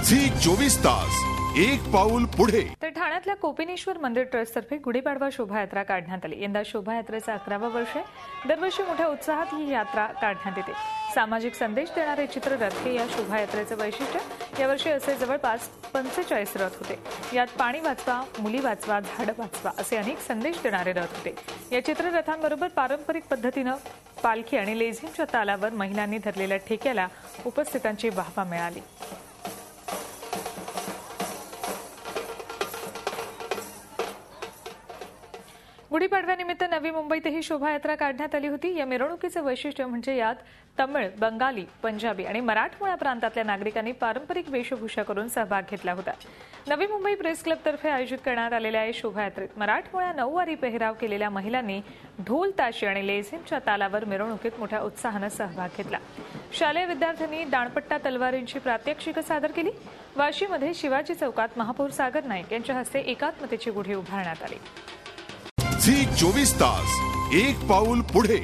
Zee 24 तास एक पाऊल पुढे। तर ठाण्यातल्या कोपिनेश्वर मंदिर ट्रस्टतर्फे गुढीपाडवा शोभायात्रा काढण्यात आली। यंदा शोभायात्रेचं 11वं वर्ष आहे। दरवर्षी मोठ्या उत्साहात ही यात्रा काढण्यात येते। सामाजिक संदेश देणारे चित्ररथ हे या शोभायात्रेचं वैशिष्ट्य। यावर्षी असे जवळपास 45 रथ होते। यात पाणी वाचवा, मुली वाचवा, झाडं वाचवा असे अनेक संदेश देणारे रथ होते। या चित्ररथांबरोबर पारंपरिक पद्धतीनं पालखी आणि लेझिमच्या तालावर महिलांनी धरलेल्या ठेक्याला उपस्थितांची वाहवा मिळाली। गुढीपाडव्यानिमित्त नवी मुंबईतही शोभायात्रा काढण्यात आली होती। या मिरवणुकीचं वैशिष्ट्य म्हणजे यात तमिळ, बंगाली, पंजाबी आणि मराठमोळ्या प्रांतातल्या नागरिकांनी पारंपरिक वेशभूषा करून सहभाग घेतला होता। नवी मुंबई प्रेस क्लबतर्फे आयोजित करण्यात आलेल्या या शोभायात्रेत मराठमोळ्या नऊवारी पेहराव केलेल्या महिलांनी ढोल ताशे आणि लेझिमच्या तालावर मिरवणुकीत मोठ्या उत्साहानं सहभाग घेतला। शालेय विद्यार्थ्यांनी दाणपट्टा तलवारींची प्रात्यक्षिकं सादर केली। वाशीमध्ये शिवाजी चौकात महापौर सागर नाईक यांच्या हस्ते एकात्मतेची गुढी उभारण्यात आली। झी 24 तास एक पाऊल पुढे।